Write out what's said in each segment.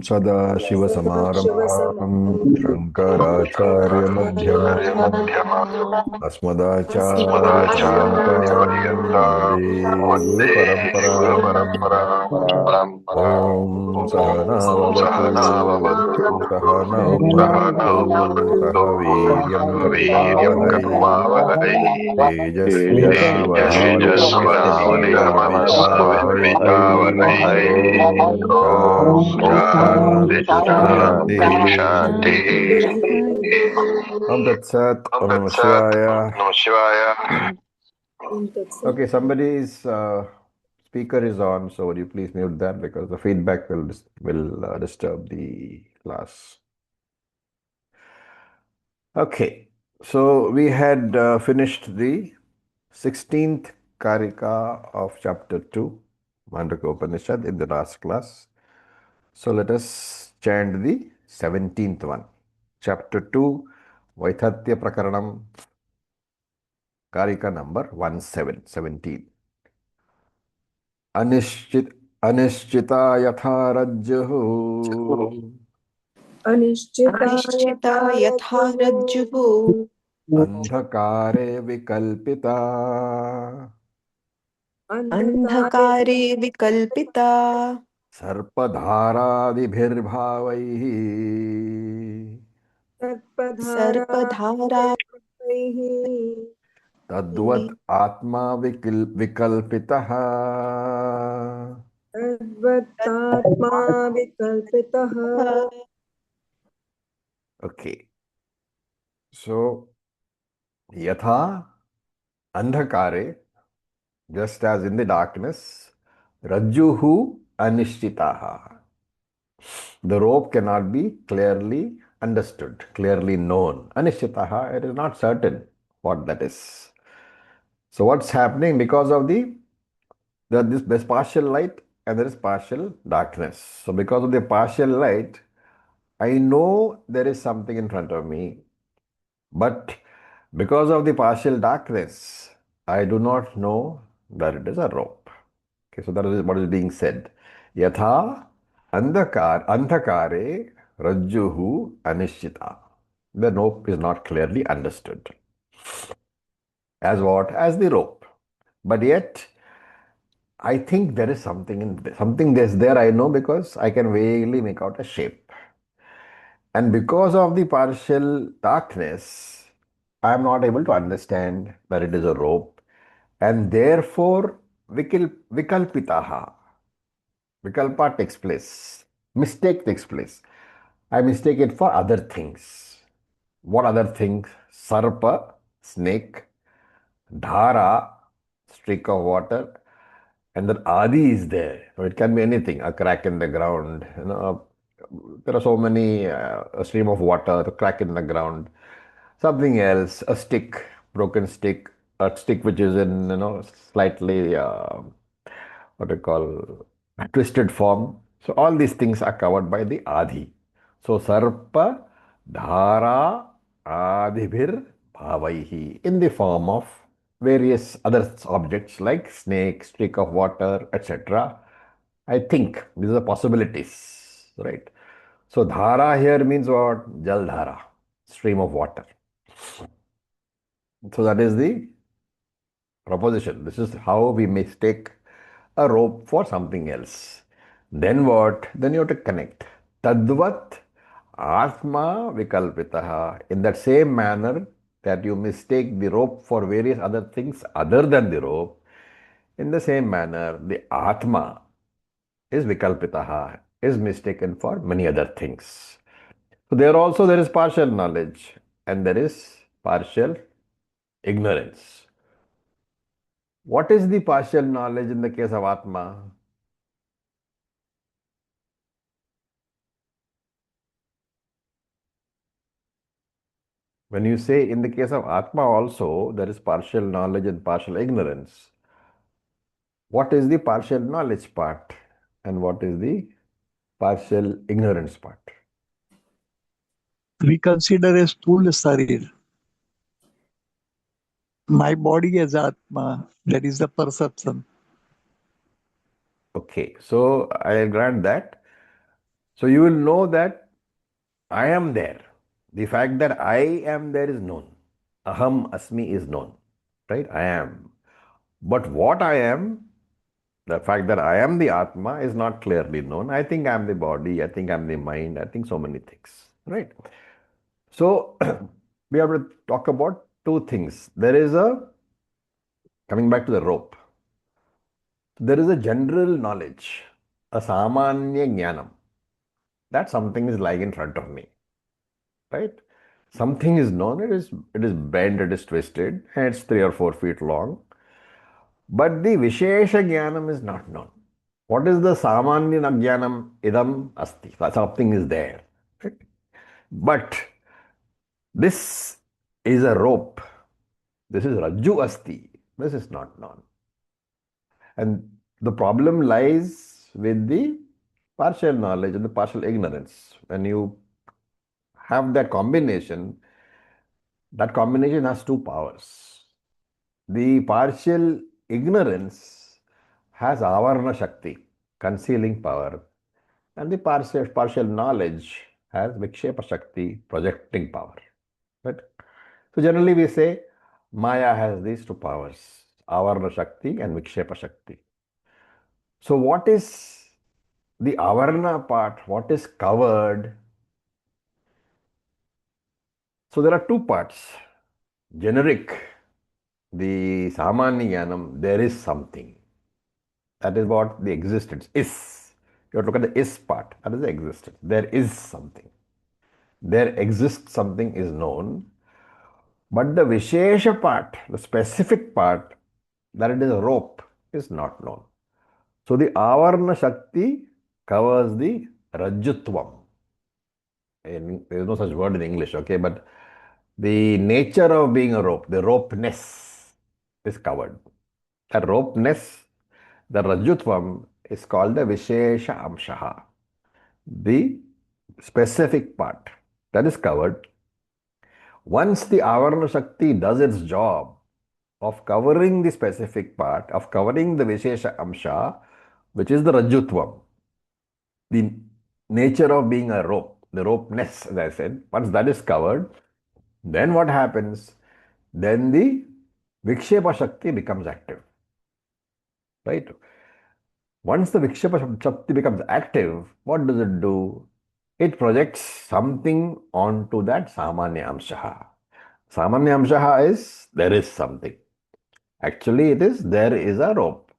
सदाशिवसमारम्भां शङ्कराचार्यमध्यमाम् अस्मदाचार्यपर्यन्तां वन्दे गुरुपरम्पराम् ॐ सहना भवतु सहनौ भुनक्तु सह वीर्यं करवावहै तेजस्विनावधीतमस्तु विद्विषावहै ॐ शान्ति शान्ति Om Tat Sat, Om Namah Shivaya. Okay, somebody's speaker is on, so would you please mute that because the feedback will disturb the class. Okay, so we had finished the 16th Karika of chapter 2, Maandukya Upanishad in the last class. So let us chant the 17th one. Chapter 2, Vaithatya Prakaranam, Karika number 17. अनिश्चिता यथा रज्जुः अनिश्चिता यथा रज्जुः अंधकारे विकल्पिता सर्पधारादिभिर्भावैः तद्वत् आत्मा विकल्पितः Okay, so yatha andhakare, just as in the darkness, rajjuhu anishtitaha. The rope cannot be clearly understood, clearly known. Anishtitaha, it is not certain what that is. So what's happening because of there's partial light and there is partial darkness. So because of the partial light, I know there is something in front of me, but because of the partial darkness, I do not know that it is a rope. Okay, so that is what is being said. Yatha andhakare rajjuhu anishchita. The rope is not clearly understood. As what? As the rope. But yet, I think there is something that's there, I know, because I can vaguely make out a shape. And because of the partial darkness, I am not able to understand that it is a rope. And therefore, vikalpitaha. Vikalpa takes place. Mistake takes place. I mistake it for other things. What other things? Sarpa, snake, dhara, streak of water, and then adi is there. So it can be anything, a crack in the ground. There are so many, a stream of water, a crack in the ground, something else, a stick, broken stick, a stick which is in, slightly, what do you call, a twisted form. So all these things are covered by the adi. So sarpa, dhara, adibhir, bhavaihi, in the form of various other objects like snake, streak of water, etc. I think these are possibilities, right? So dhara here means what? Jal dhara, stream of water. So that is the proposition. This is how we mistake a rope for something else. Then what? Then you have to connect. Tadvat Atma Vikalpitaha. In that same manner that you mistake the rope for various other things other than the rope, in the same manner, the Atma is Vikalpitaha, is mistaken for many other things. So there is partial knowledge and there is partial ignorance. What is the partial knowledge in the case of Atma? When you say in the case of Atma also, there is partial knowledge and partial ignorance. What is the partial knowledge part and what is the partial ignorance part? We consider as Sthula Sarir. My body as Atma, that is the perception. Okay, so I'll grant that. So you will know that I am there. The fact that I am there is known. Aham asmi is known. Right? I am. But what I am, the fact that I am the Atma is not clearly known. I think I am the body, I think I am the mind, I think so many things. Right? So we have to talk about two things. There is a, coming back to the rope, there is a general knowledge, a samanya jnanam, that something is lying in front of me. Right? Something is known, it is bent, it is twisted, and it's 3 or 4 feet long. But the Vishesha Jnanam is not known. What is the Samanya Jnanam? Idam Asti. Something is there. Right? But this is a rope. This is Rajju Asti. This is not known. And the problem lies with the partial knowledge and the partial ignorance. When you have that combination has two powers. The partial ignorance has avarna shakti, concealing power, and the partial knowledge has vikshepa shakti, projecting power. Right? So generally we say Maya has these two powers, avarna shakti and vikshepa shakti. So what is the avarna part? What is covered? So there are two parts. Generic, the Samanyanam, there is something. That is what the existence is. You have to look at the is part. That is the existence. There is something. There exists something is known. But the Vishesha part, the specific part, that it is a rope, is not known. So the Avarna Shakti covers the Rajutvam. There is no such word in English, okay? But the nature of being a rope, the ropeness, is covered. That ropeness, the Rajutvam, is called the Vishesha Amshaha, the specific part that is covered. Once the Avarna Shakti does its job of covering the specific part, of covering the Vishesha Amsha, which is the Rajutvam, the nature of being a rope, the ropeness, as I said, once that is covered, then what happens? Then the Vikshepa Shakti becomes active. Right? Once the Vikshepa Shakti becomes active, what does it do? It projects something onto that Samanya Amshaha. Samanya Amshaha is there is something. Actually, it is there is a rope.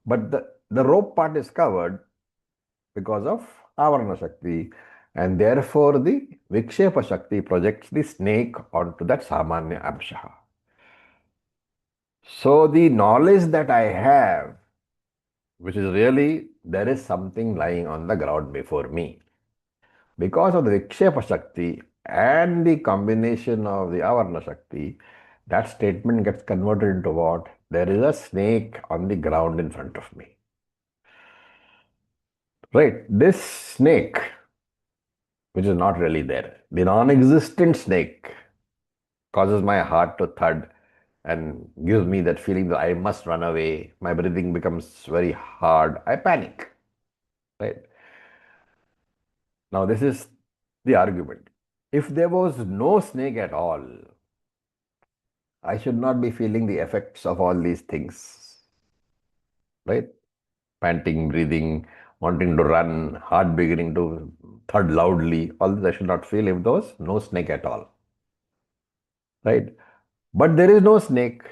But the rope part is covered because of Avarana Shakti, and therefore the Vikshepa Shakti projects the snake onto that Samanya Amshaha. So the knowledge that I have, which is really there is something lying on the ground before me, because of the Vikshepa Shakti and the combination of the Avarna Shakti, that statement gets converted into what? There is a snake on the ground in front of me. Right? This snake, which is not really there, the non existent snake, causes my heart to thud and gives me that feeling that I must run away. My breathing becomes very hard. I panic. Right? Now, this is the argument. If there was no snake at all, I should not be feeling the effects of all these things. Right? Panting, breathing, wanting to run, heart beginning to thud loudly. All this I should not feel if there was no snake at all. Right? But there is no snake,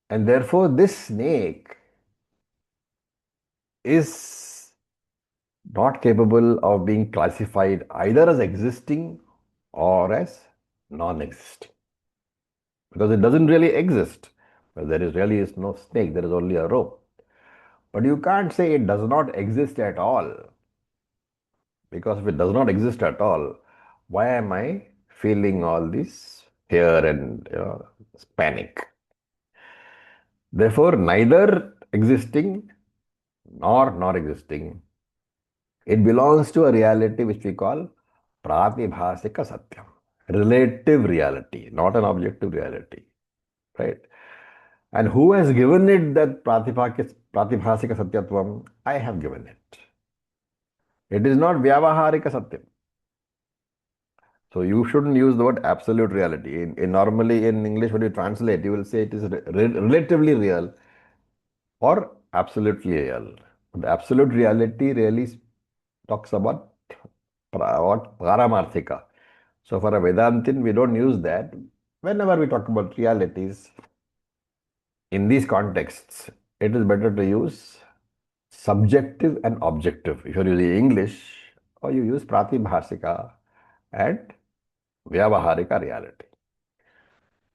and therefore this snake is not capable of being classified either as existing or as non-existing, because it doesn't really exist. Well, there is really is no snake, there is only a rope. But you can't say it does not exist at all, because if it does not exist at all, why am I feeling all this fear and panic? Therefore, neither existing nor not existing, it belongs to a reality which we call pratibhasika satyam, relative reality, not an objective reality, right? And who has given it that pratibhasika satyatvam? I have given it. It is not Vyavaharika Satyam. So you shouldn't use the word absolute reality. Normally in English, when you translate, you will say it is relatively real or absolutely real. The absolute reality really talks about what Paramarthika. So for a Vedantin, we don't use that. Whenever we talk about realities, in these contexts, it is better to use subjective and objective. If you're using English, or you use Pratibhasika and Vyavaharika reality.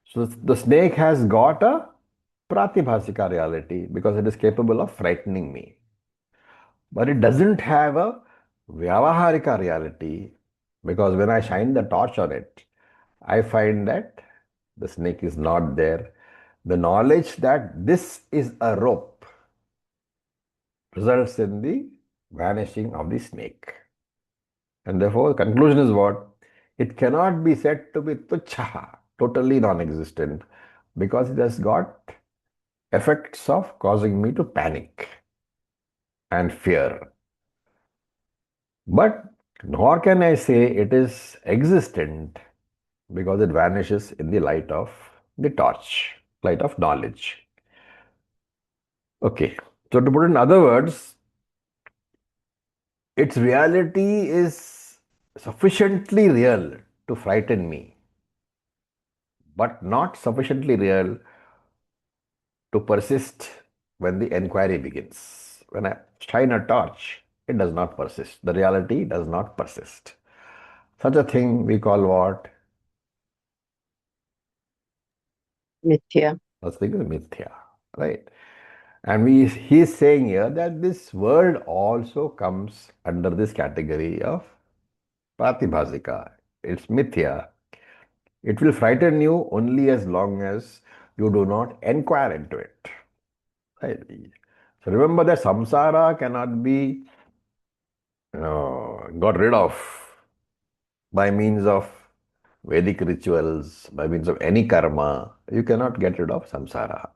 So the snake has got a Pratibhasika reality because it is capable of frightening me. But it doesn't have a Vyavaharika reality because when I shine the torch on it, I find that the snake is not there. The knowledge that this is a rope results in the vanishing of the snake. And therefore, the conclusion is what? It cannot be said to be tuchha, totally non existent, because it has got effects of causing me to panic and fear. But nor can I say it is existent because it vanishes in the light of the torch, light of knowledge. Okay, so to put in other words, its reality is sufficiently real to frighten me, but not sufficiently real to persist when the enquiry begins. When I shine a torch, it does not persist. The reality does not persist. Such a thing we call what? Mithya. Such thing is mithya, right? And he is saying here that this world also comes under this category of pratibhasika. It's mithya. It will frighten you only as long as you do not inquire into it. Right? So remember that samsara cannot be got rid of by means of Vedic rituals, by means of any karma. You cannot get rid of samsara.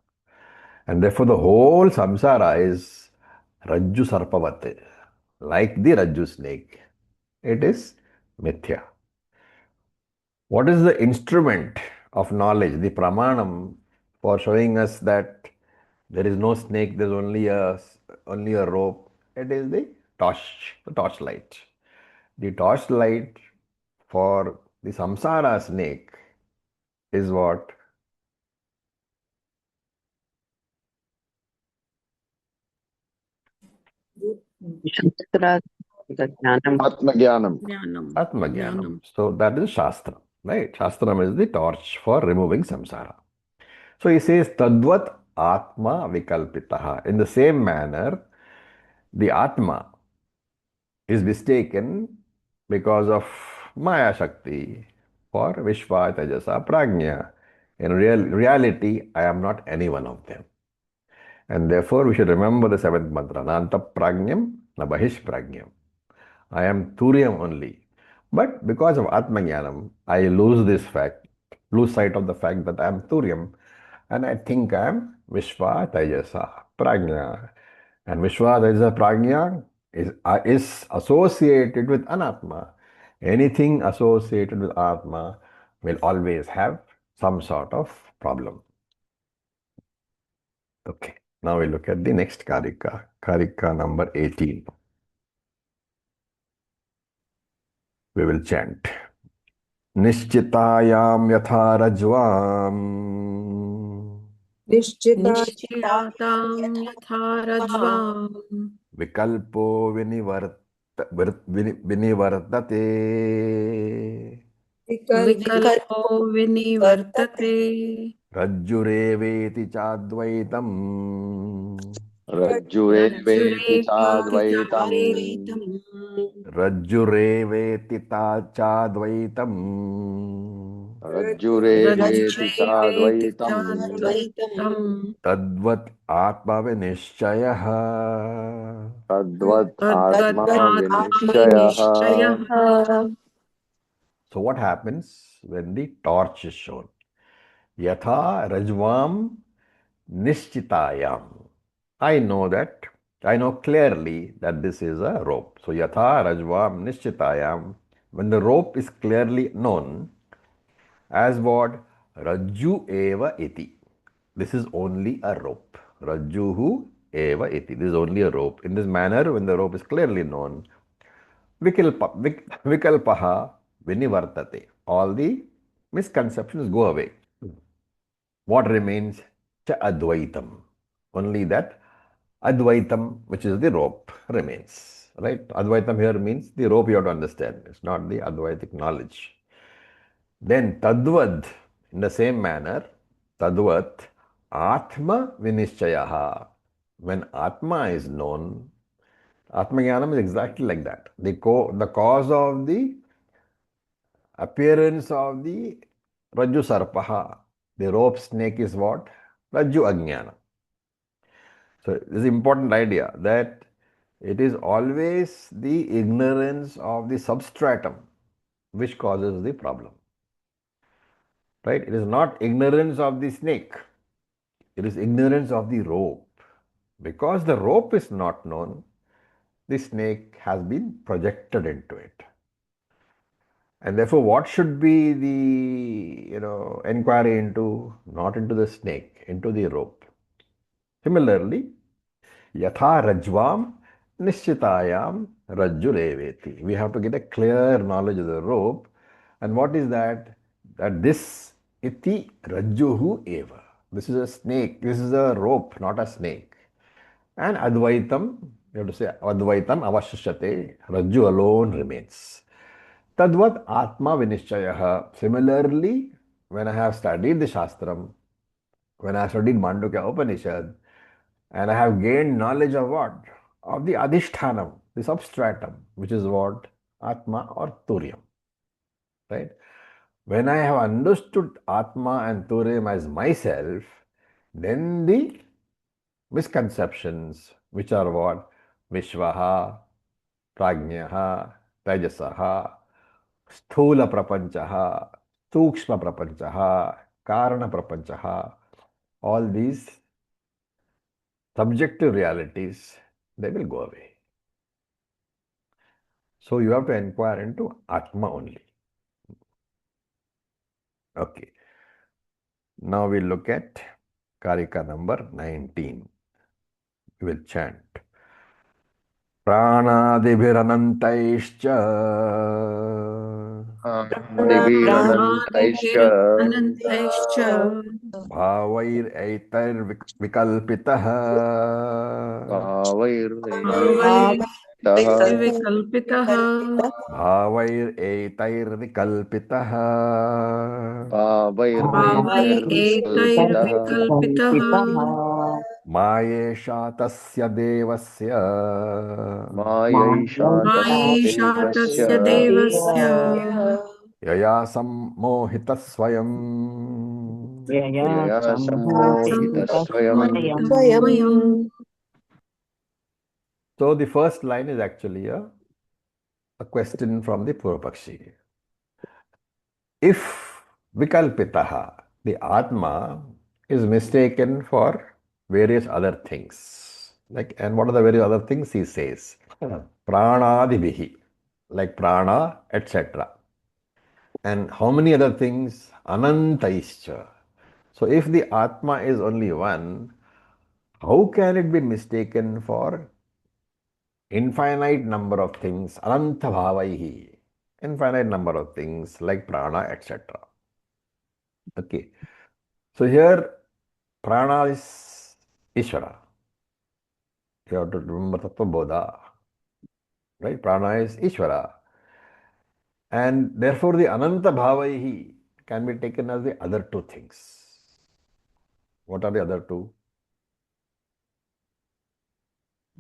And therefore, the whole samsara is Rajju Sarpavat, like the Rajju snake. It is mithya. What is the instrument of knowledge, the pramanam, for showing us that there is no snake, there is only a rope? It is the torchlight. The torchlight for the samsara snake is what? Shastra, the Jnanam. Atmagyanam. Jnanam. Atmagyanam. Jnanam. So that is Shastra, right? Shastram is the torch for removing samsara. So he says, Tadvat Atma Vikalpitaha. In the same manner, the Atma is mistaken because of Maya Shakti for Vishva Tajasa Prajna. In reality, I am not any one of them. And therefore, we should remember the seventh mantra, Nanta Prajnam, na Bahish Prajnam. I am Turyam only. But because of Atmajnanam, I lose sight of the fact that I am Turyam, and I think I am Vishva Tajasa Prajna. And Vishva Tajasa Prajna is associated with Anatma. Anything associated with Atma will always have some sort of problem. Okay, now we look at the next Karika, Karika number 18. We will chant. Nishchitayam yatha rajvam Nishchitatam yatha rajvam vikalpo vinivartate vikalpo vinivartate rajjureveti chadvaitam Rajjureveti rajjureveti chadvaitam. chadvaitam rajjureveti chadvaitam Rajjureveti rajjureveti chadvaitam. chadvaitam tadvat atma vinishchayah. Tadvat atma tadvatma vinishchayah. nishchayah. So what happens when the torch is shown? Yatha rajvam nishchitayam. I know that I know clearly that this is a rope. So yatha rajvam nishchitayam, when the rope is clearly known as what? Rajju eva iti. This is only a rope. Rajjuhu eva iti. This is only a rope. In this manner, when the rope is clearly known, vikalpaha vinivartate. All the misconceptions go away. What remains? Cha advaitam. Only that Advaitam, which is the rope, remains. Right? Advaitam here means the rope you have to understand. It's not the Advaitic knowledge. Then Tadvad, in the same manner, Tadvat, Atma Vinishchayaha. When Atma is known, Atma Jnanam is exactly like that. The cause of the appearance of the Rajju Sarpaha, the rope snake is what? Rajju Ajnana. So this is important idea that it is always the ignorance of the substratum which causes the problem. Right? It is not ignorance of the snake. It is ignorance of the rope. Because the rope is not known, the snake has been projected into it. And therefore, what should be the inquiry into? Not into the snake, into the rope. Similarly, Yatha Rajvam Nishchitayam Rajjureveti. We have to get a clear knowledge of the rope. And what is that? That this iti Rajjuhu eva. This is a snake. This is a rope, not a snake. And Advaitam, you have to say Advaitam avashishyate. Rajju alone remains. Tadvat Atma Vinishchayaha. Similarly, when I have studied the Shastram, when I have studied Maandukya Upanishad, and I have gained knowledge of what? Of the Adhishthanam, the substratum, which is what? Atma or Turyam. Right? When I have understood Atma and Turyam as myself, then the misconceptions, which are what? Vishvaha, Prajnaha, Tejasaha, Sthula Prapanchaha, Sukshma Prapanchaha, Karana Prapanchaha, all these subjective realities, they will go away. So you have to inquire into Atma only. Okay. Now we look at Karika number 19. We will chant. Pranadibhiranantaischa दिभिरनन्तैश्च प्राणादिभिरनन्तैश्च bhavair aitar vikalpitah भावैर्वैतैर्विकल्पितः भावैर्विकल्पितः bhavair aitar vikalpitah भावैर्वैतैर्विकल्पितः भावैरेतैर्विकल्पितः मायेषा तस्य देवस्य मायैषा तस्य मायैषा देवस्य तस्य देवस्य यया सम्मोहितः स्वयम् यया सम्मोहितः स्वयम् सम्मोहितः स्वयम्. So the first line is actually a question from the Purvapakshi. If Vikalpitaha, the Atma, is mistaken for various other things, and what are the various other things he says? Pranadibihi, like prana, etc. And how many other things? Anantaischa. So if the Atma is only one, how can it be mistaken for infinite number of things, ananta bhavaihi, infinite number of things like prana, etc. Okay. So here, prana is Ishvara. You have to remember Tattva Bodha. Right? Prana is Ishvara. And therefore, the ananta bhavaihi can be taken as the other two things. What are the other two?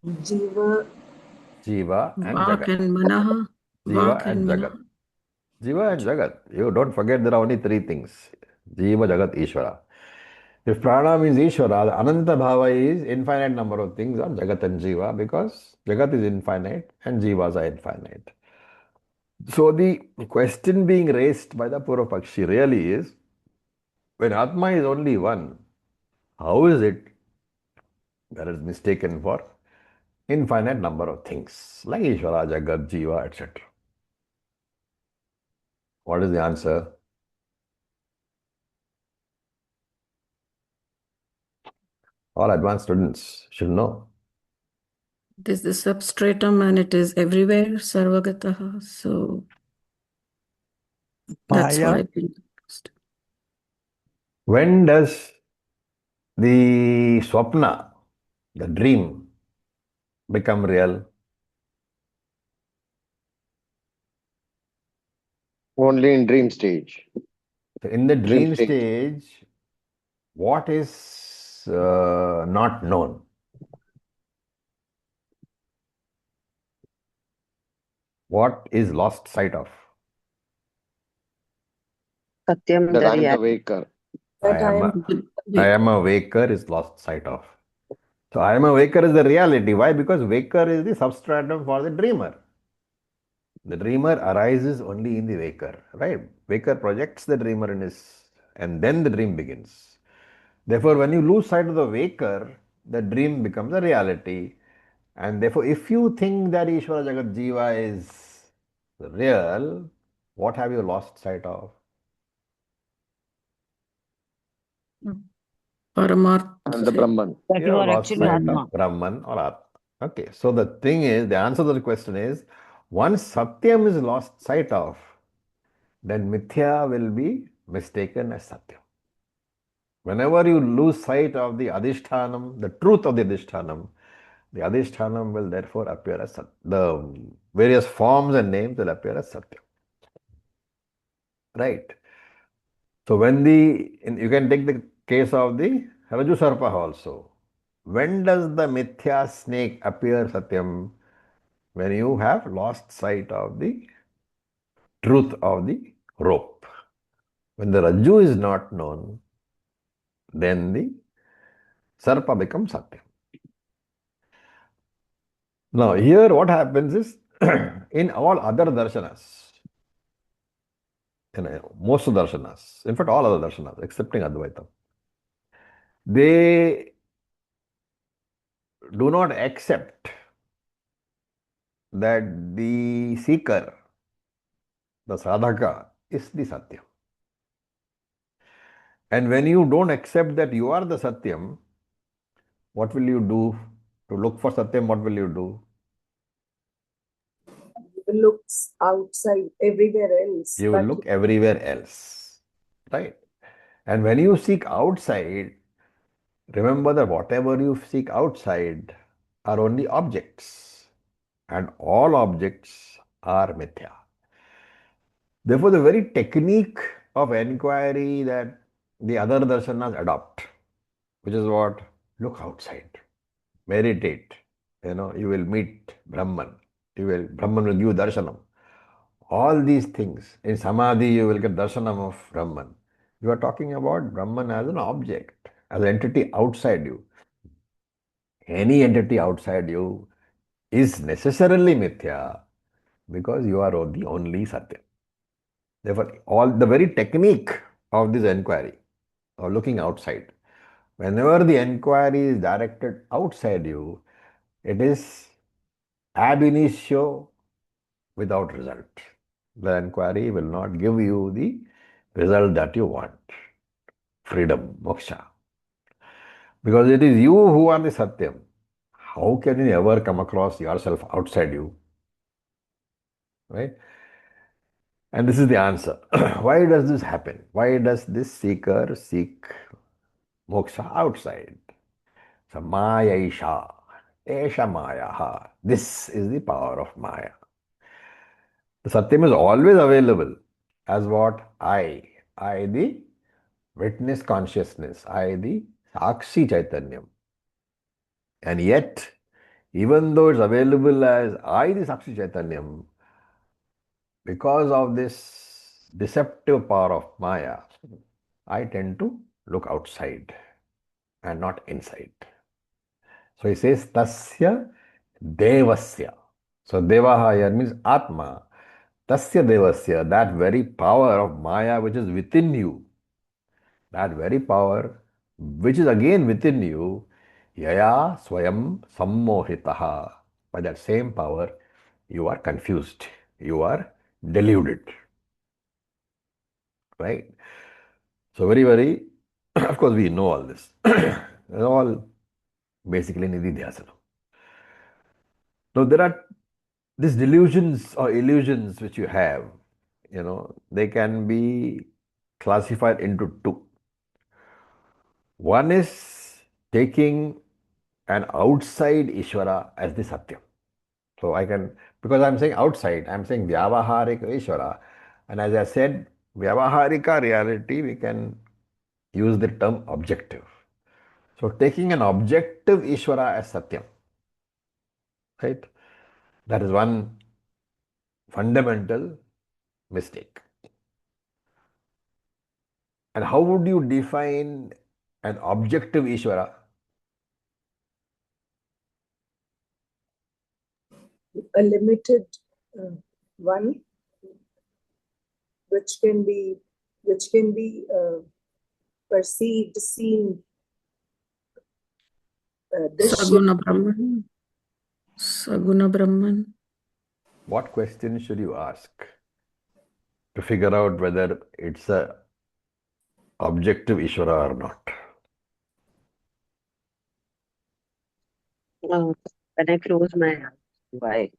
Jiva, Jiva and Vak Jagat. and Manah. Jiva Vak and and Jagat. Manah. Jiva and Jagat. You don't forget there are only three things. Jiva, Jagat, Ishvara. If prana means Ishvara, the Ananta Bhava is infinite number of things on Jagat and Jiva because Jagat is infinite and Jivas are infinite. So the question being raised by the Purvapakshi really is, when Atma is only one, how is it that is mistaken for infinite number of things like Ishvara, Jagat, Jiva, etc. What is the answer? All advanced students should know. It is the substratum and it is everywhere, Sarvagataha. So that's Maya. why I think. When does the swapna, the dream, become real? Only in dream stage. So in the Dream dream state. stage, what is not known? What is lost sight of? Satyam, That the I am the reality. waker. I that I am am I am a waker is lost sight of. So I am a waker is the reality. Why? Because waker is the substratum for the dreamer. The dreamer arises only in the waker, right? Waker projects the dreamer in his, and then the dream begins. Therefore, when you lose sight of the waker, the dream becomes a reality. And therefore, if you think that Ishvara Jagat Jiva is real, what have you lost sight of? Paramarth. And the Brahman. That You you have are lost actually sight Atma. of Brahman or Atma. Okay, so the thing is, the answer to the question is, once Satyam is lost sight of, then Mithya will be mistaken as Satyam. Whenever you lose sight of the Adhishthanam, the truth of the Adhishthanam will therefore appear as Satyam. The various forms and names will appear as Satyam. Right? So you can take the case of the Raju Sarpa also. When does the Mithya snake appear Satyam? When you have lost sight of the truth of the rope. When the Raju is not known, then the Sarpa becomes Satyam. Now, here what happens is, in all other darshanas, most of darshanas, in fact, all other darshanas, excepting Advaita, they do not accept that the seeker, the sadhaka, is the Satyam. And when you don't accept that you are the Satyam, what will you do? To look for Satyam, what will you do? looks outside everywhere else. You will But look everywhere else. Right? And when you seek outside, remember that whatever you seek outside are only objects, and all objects are mithya. Therefore, the very technique of enquiry that the other darshanas adopt, which is what? Look outside, meditate. You will meet Brahman. Brahman will give you darshanam. All these things. In samadhi, you will get darshanam of Brahman. You are talking about Brahman as an object, as an entity outside you. Any entity outside you is necessarily mithya because you are the only Satya. Therefore, all the very technique of this enquiry or looking outside, whenever the enquiry is directed outside you, it is ab initio without result. The enquiry will not give you the result that you want. Freedom, moksha. Because it is you who are the Satyam. How can you ever come across yourself outside you? Right? And this is the answer. Why does this happen? Why does this seeker seek moksha outside? So Maya Isha. Esha Maya. This is the power of Maya. The Satyam is always available as what? I, the witness consciousness. I, the Sakshi Chaitanyam. And yet, even though it's available as I, the Sakshi Chaitanyam, because of this deceptive power of Maya, I tend to look outside and not inside. So he says, Tasya Devasya. So Devaha here means Atma. Tasya Devasya, that very power of Maya which is within you, that very power which is again within you, Yaya swayam sammohitaha. By that same power, you are confused. You are deluded. Right? So very, very, of course, we know all this. It's all basically nididhyasana. Now, there are these delusions or illusions which you have, they can be classified into two. One is taking an outside Ishvara as the Satyam. So I can, because I'm saying outside, I'm saying Vyavaharika Ishvara. And as I said, Vyavaharika reality, we can use the term objective. So taking an objective Ishvara as Satyam, right? That is one fundamental mistake. And how would you define an objective Ishvara? A limited one, which can be perceived, seen, Saguna Brahman. Saguna Brahman. What question should you ask to figure out whether it's a objective Ishvara or not? When I close my eyes, do I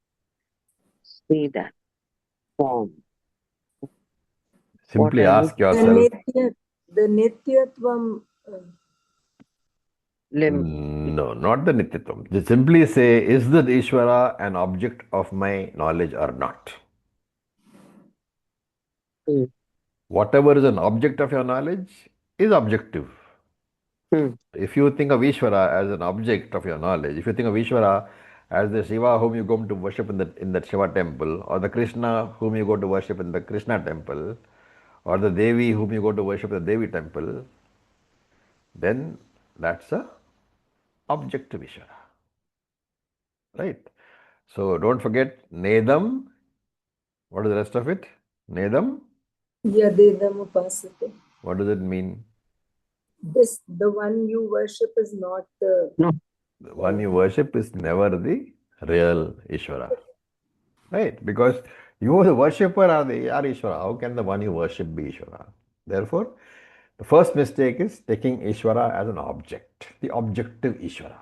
see that form? Simply What I ask look yourself. the Nityatvam. No, not the Nityatvam. Just simply say, is the Ishvara an object of my knowledge or not? Hmm. Whatever is an object of your knowledge is objective. If you think of Ishvara as an object of your knowledge, if you think of Ishvara as the Shiva whom you go to worship in that Shiva temple, or the Krishna whom you go to worship in the Krishna temple, or the Devi whom you go to worship in the Devi temple, then that's a objective Ishvara. Right? So don't forget Nedam. What is the rest of it? Nedam. Yadedam upasate. What does it mean? The one you worship is not the. No. The one you worship is never the real Ishvara. Right? Because you are the worshipper are Ishvara. How can the one you worship be Ishvara? Therefore, the first mistake is taking Ishvara as an object, the objective Ishvara.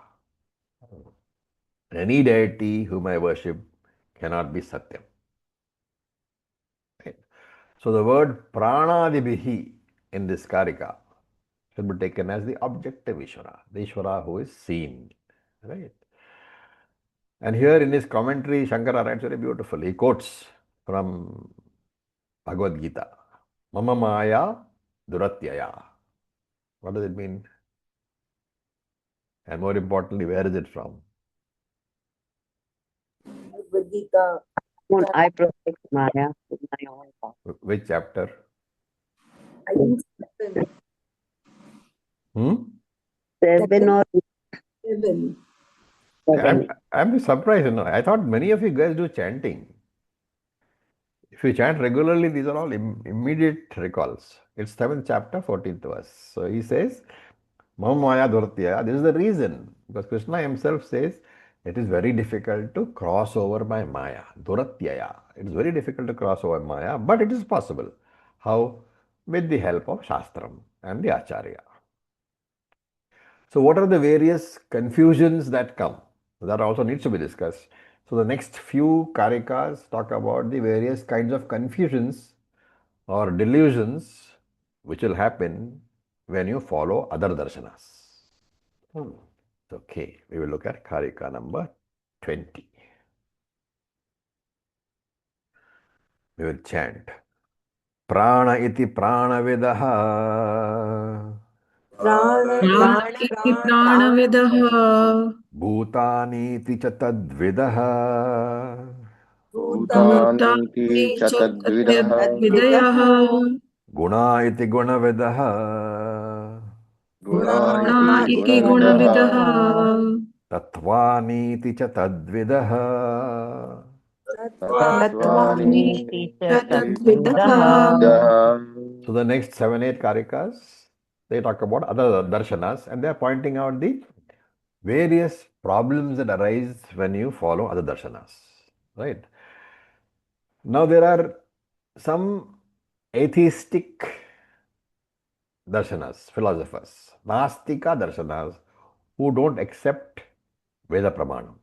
Any deity whom I worship cannot be Satyam. Right? So the word pranadibihi in this karika should be taken as the objective Ishvara, the Ishvara who is seen. Right? And here in his commentary, Shankara writes very beautifully. He quotes from Bhagavad Gita. Mama Maya Duratyaya. What does it mean? And more importantly, where is it from? Gita. I protect Maya with my own power. Which chapter? I think 7. 7 or 7. 7. I'm surprised. I thought many of you guys do chanting. If you chant regularly, these are all immediate recalls. It's 7th chapter, 14th verse. So he says, Mama Maya Duratyaya. This is the reason. Because Krishna himself says, it is very difficult to cross over my Maya. Duratyaya. It is very difficult to cross over Maya, but it is possible. How? With the help of Shastram and the Acharya. So what are the various confusions that come? That also needs to be discussed. So the next few karikas talk about the various kinds of confusions or delusions which will happen when you follow other darshanas. Okay, we will look at karika number 20. We will chant. Prana iti pranavidaha. Prana iti pranavidaha. Bhutaniti cha tadvidaha. भूतानीति Bhutani च cha तद्विदः vidyaha. Guna iti gunavidaha. गुणा इति Guna iti गुणविदः gunavidaha. Tatvaniti cha tadvidaha. तत्त्वानि Tatvani cha tadvidaha. तद्विदः. So the next 7, 8 karikas, they talk about other darshanas and they are pointing out the various problems that arise when you follow other darshanas, right? Now there are some atheistic darshanas, philosophers, Nastika darshanas, who don't accept Veda Pramanam,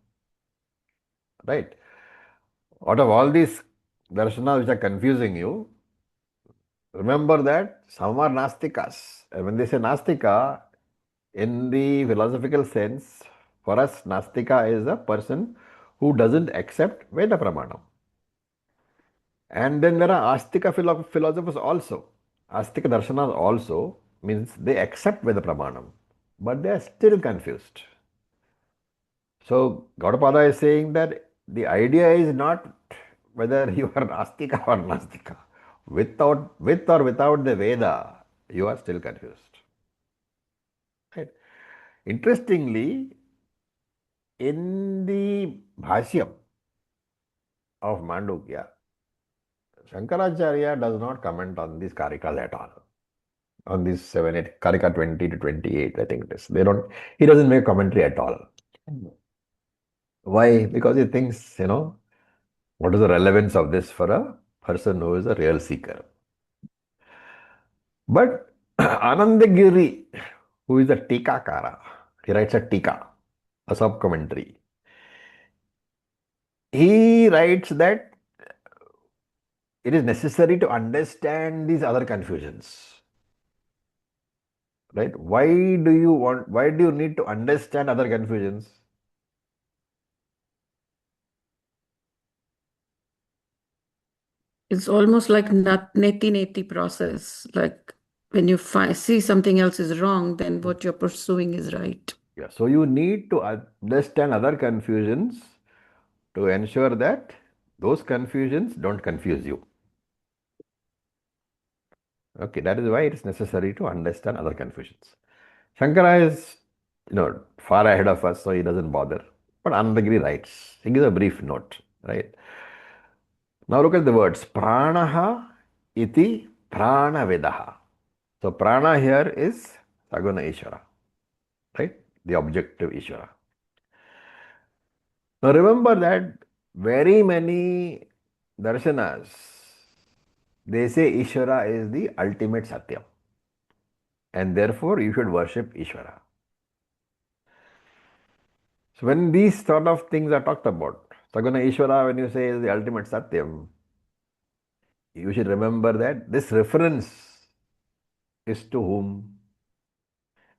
right? Out of all these darshanas which are confusing you, remember that some are Nastikas. And when they say Nastika, in the philosophical sense, for us, Nastika is a person who doesn't accept Veda Pramanam. And then there are Astika philosophers also. Astika darshanas also means they accept Veda Pramanam, but they are still confused. So Gaudapada is saying that the idea is not whether you are Astika or Nastika. With or without the Veda, you are still confused. Right? Interestingly, in the Bhashyam of Mandukya, Shankaracharya does not comment on these karikas at all. On these 7, 8, karika 20 to 28, I think it is. He doesn't make commentary at all. Why? Because he thinks, what is the relevance of this for a person who is a real seeker? But Anandagiri, who is a Tikakara, he writes a Tika, a sub commentary. He writes that it is necessary to understand these other confusions. Right? Why do you need to understand other confusions? It's almost like neti neti process. Like when you see something else is wrong, then what you're pursuing is right. Yeah, so you need to understand other confusions to ensure that those confusions don't confuse you. Okay, that is why it is necessary to understand other confusions. Shankara is, far ahead of us, so he doesn't bother. But Anandagiri writes, he gives a brief note, right? Now look at the words, pranaha iti pranavedaha. So prana here is Saguna Ishvara, right? The objective Ishvara. Now remember that very many darshanas, they say Ishvara is the ultimate Satyam. And therefore you should worship Ishvara. So when these sort of things are talked about, Saguna Ishvara, when you say is the ultimate Satyam, you should remember that this reference is to whom?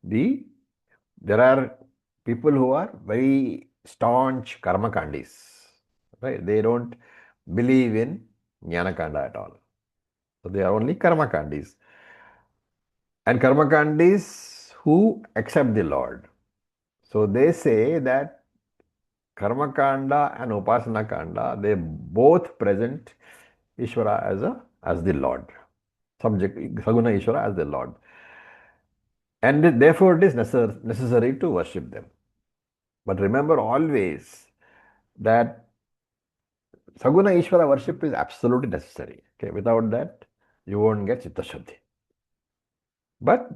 There are people who are very staunch karmakandis, right? They don't believe in jnanakanda at all. So they are only karmakandis. And karmakandis who accept the Lord. So they say that karmakanda and upasana kanda, they both present Ishvara as the Lord. Subject Saguna Ishvara as the Lord. And therefore it is necessary to worship them. But remember always that Saguna Ishvara worship is absolutely necessary. Okay, without that, you won't get Chitta Shuddhi. But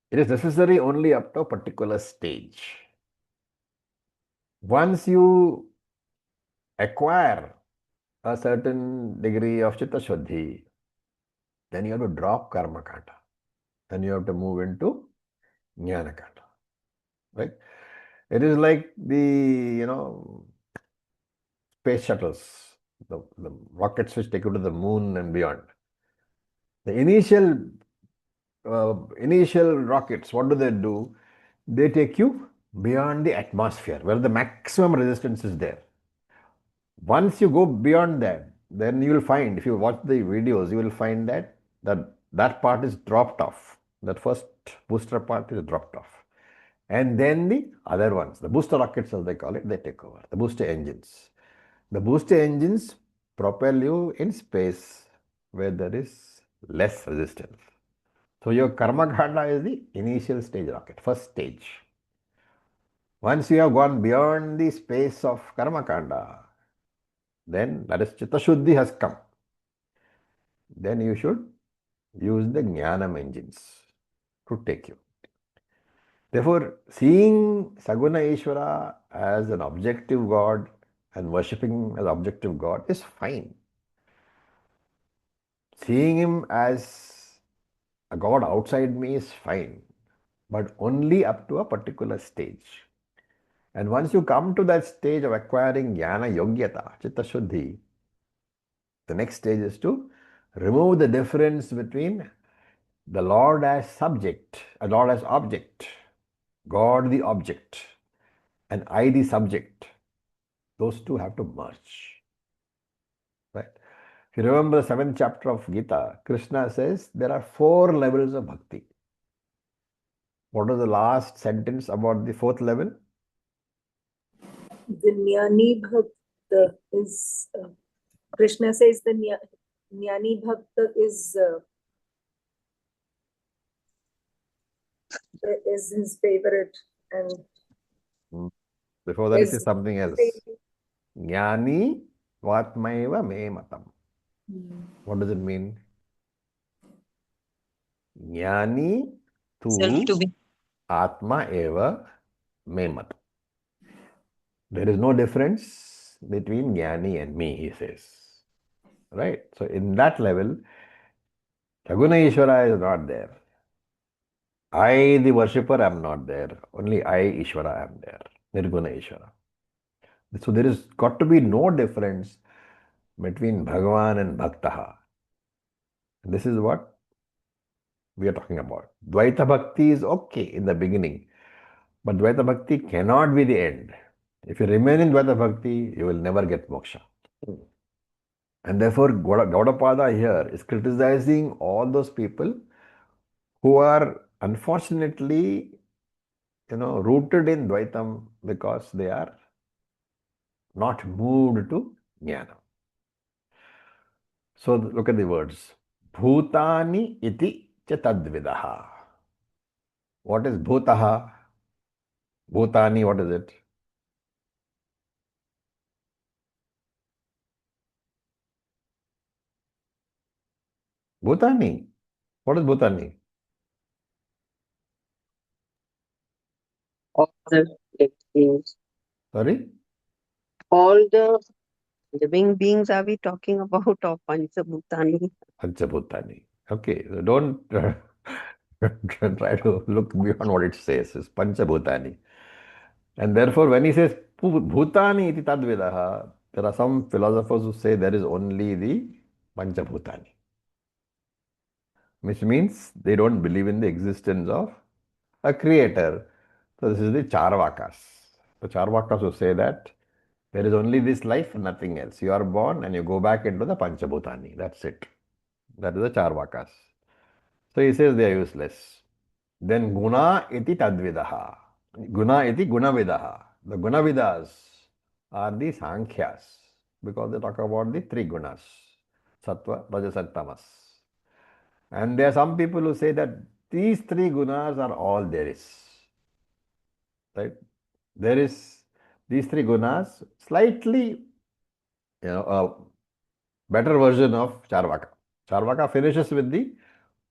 it is necessary only up to a particular stage. Once you acquire a certain degree of Chitta Shuddhi, then you have to drop Karma Kanda. Then you have to move into Jnana Kanda. Right? It is like the, space shuttles, the rockets which take you to the moon and beyond. The initial rockets, what do? They take you beyond the atmosphere where the maximum resistance is there. Once you go beyond that, then you will find, if you watch the videos, you will find that part is dropped off. That first booster part is dropped off. And then the other ones, the booster rockets as they call it, they take over. The booster engines. The booster engines propel you in space where there is less resistance. So your karma khanda is the initial stage rocket, first stage. Once you have gone beyond the space of karma kanda, then that is chitta shuddhi has come. Then you should use the jnanam engines to take you. Therefore, seeing Saguna Ishvara as an objective God and worshipping as objective God is fine. Seeing him as a God outside me is fine, but only up to a particular stage. And once you come to that stage of acquiring jnana yogyata, chitta shuddhi, the next stage is to remove the difference between the Lord as subject, a Lord as object, God the object, and I the subject. Those two have to merge. Right? If you remember the seventh chapter of Gita, Krishna says there are four levels of bhakti. What was the last sentence about the fourth level? The Jnani Bhakta is, Krishna says the Jnani Bhakta is his favorite and Before that, it is is something else. Jnani Vatmaiva me matam. What does it mean? Jnani Self tu to be. Atma eva me matam. There is no difference between Jnani and me, he says. Right? So, in that level, Raguna Ishvara is not there. I, the worshipper, am not there. Only I, Ishvara, am there. Nirguna Ishvara. So, there is got to be no difference between Bhagavan and Bhaktaha. This is what we are talking about. Dvaita Bhakti is okay in the beginning, but Dvaita Bhakti cannot be the end. If you remain in Dvaita Bhakti, you will never get moksha. And therefore, Gaudapada here is criticizing all those people who are unfortunately, rooted in Dvaitam because they are not moved to Jnana. So look at the words. Bhutani iti cha tadvidaha. What is bhutaha? Bhutani, what is it? Bhutani. What is Bhutani? All the living beings. Sorry? All the living beings are we talking about of Panchabhutani? Panchabhutani. Okay, so don't try to look beyond what it says. It's Panchabhutani. And therefore, when he says Bhutani iti tadvidaha, there are some philosophers who say there is only the Panchabhutani, which means they don't believe in the existence of a creator. So this is the Charvakas. The Charvakas who say that there is only this life and nothing else. You are born and you go back into the Panchabhutani. That's it. That is the Charvakas. So he says they are useless. Then Guna iti tadvidaha. Guna iti gunavidaha. The gunavidas are the Sankhyas because they talk about the three gunas. Sattva, Rajas and Tamas. And there are some people who say that these three gunas are all there is. Right? There is these three gunas, slightly, a better version of Charvaka. Charvaka finishes with the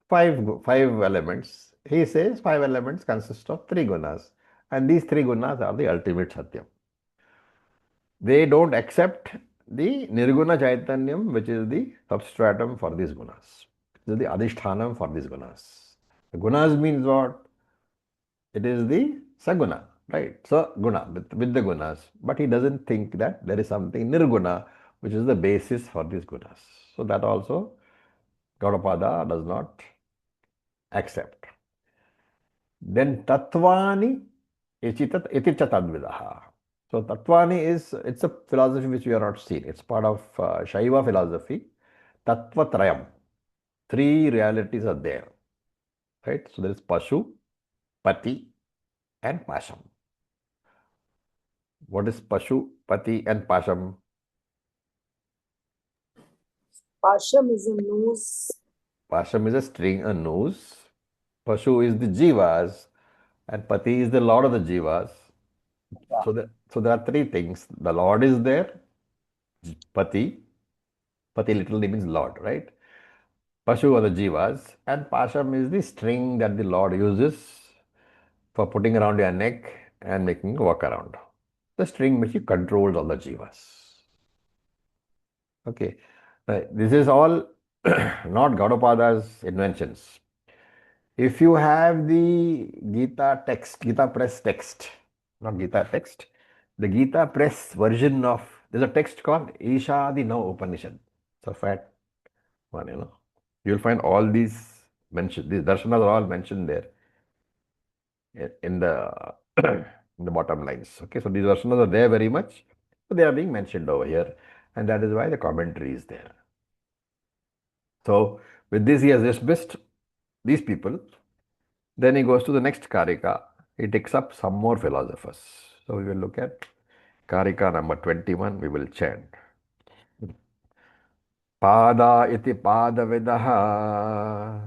five elements. He says five elements consist of three gunas, and these three gunas are the ultimate Satyam. They don't accept the Nirguna Chaitanyam, which is the substratum for these gunas. It is the Adhishthanam for these gunas. The gunas means what? It is the Saguna, right? So, guna, with the gunas. But he doesn't think that there is something Nirguna, which is the basis for these gunas. So, that also Gaudapada does not accept. Then Tatvani iticha tadvidaha. So Tatvani it's a philosophy which we are not seen. It's part of Shaiva philosophy. Tattvatrayam. Three realities are there. Right? So there is Pashu, Pati, and Pasham. What is Pashu, Pati, and Pasham? Pasham is a nose. Pasham is a string, a nose. Pashu is the Jivas, and Pati is the Lord of the Jivas. So there are three things. The Lord is there, Pati. Pati literally means Lord, right? Pashu are the Jivas, and Pasham is the string that the Lord uses for putting around your neck and making you walk around. The string which controls all the jivas. Okay. This is all not Gaudapada's inventions. If you have the Gita text, Gita press text, not Gita text, the Gita press version of, there's a text called Ishadi No Upanishad. It's a fat one, you know. You'll find all these mentioned, these darshanas are all mentioned there in the in the bottom lines. Okay, so these darshanas are there very much, so they are being mentioned over here, and that is why the commentary is there. So with this, he has dismissed these people. Then he goes to the next Karika. He takes up some more philosophers. So we will look at Karika number 21. We will chant. Pada iti padavidaha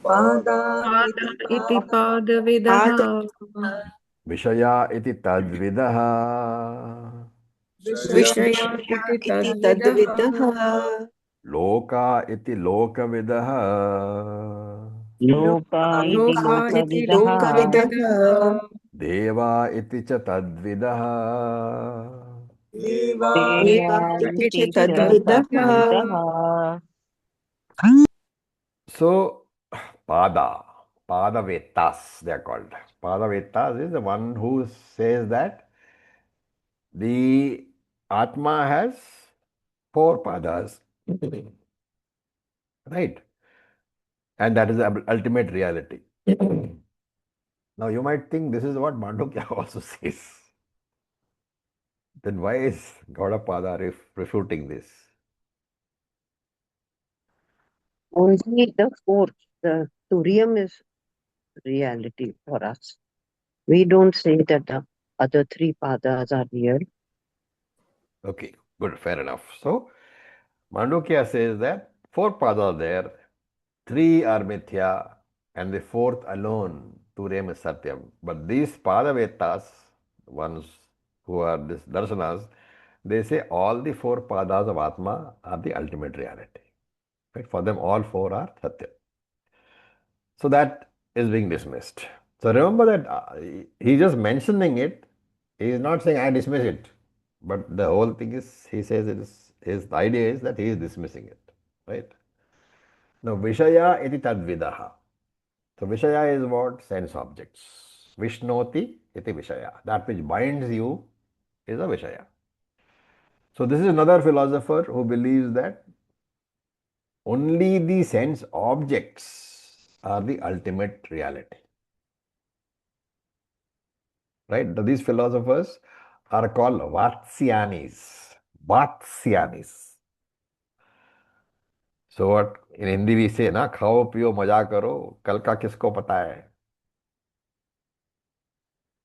पादा Pada इति iti पाद padavidaha. Vishaya iti tadvidaha Vishaya विषया iti इति tadvidaha. तद्विदः Loka iti lokavidaha लोका इति Loka iti लोकविदः lokavidaha. Deva iti cha tadvidaha देवा देवा Deva इति इति iti च च tadvidaha. तद्विदः तद्विदः So, Padavetas, they are called. Padavetas is the one who says that the Atma has four padas, right? And that is the ultimate reality. Now, you might think this is what Maandukya also says. Then why is Gaudapada refuting this? Only the fourth, the Turium is reality for us. We don't say that the other three padas are real. Okay, good, fair enough. So, Maandukya says that four padas are there, three are mithya, and the fourth alone, Turyam is Satyam. But these Padavetas, ones who are these darshanas, they say all the four padas of Atma are the ultimate reality. Right? For them, all four are Satya. So that is being dismissed. So remember that he's just mentioning it. He is not saying I dismiss it. But the whole thing is, he says it is, his idea is that he is dismissing it. Right? Now, Vishaya iti tadvidaha. So Vishaya is what? Sense objects. Vishnoti iti Vishaya. That which binds you is a Vishaya. So this is another philosopher who believes that only the sense objects are the ultimate reality. Right? These philosophers are called Vatsyanis. Vatsyanis. So what in Hindi we say, na, खाओ पियो मजा करो, कल का किसको पता है?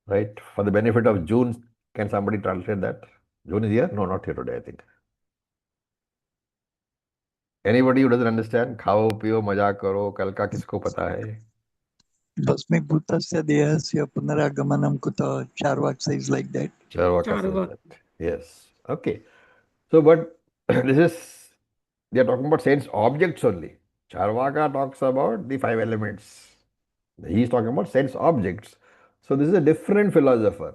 Right? For the benefit of June, can somebody translate that? June is here? No, not here today, I think. Anybody who doesn't understand, खाओ पियो मजा करो, कल का किसको पता है? भस्मीभूतस्य देहस्य पुनरागमनं कुतः Charvaka says like that. Charvaka says Charvaka. that. Yes. Okay. So, but this is, they are talking about sense objects only. Charvaka talks about the five elements. He is talking about sense objects. So, this is a different philosopher.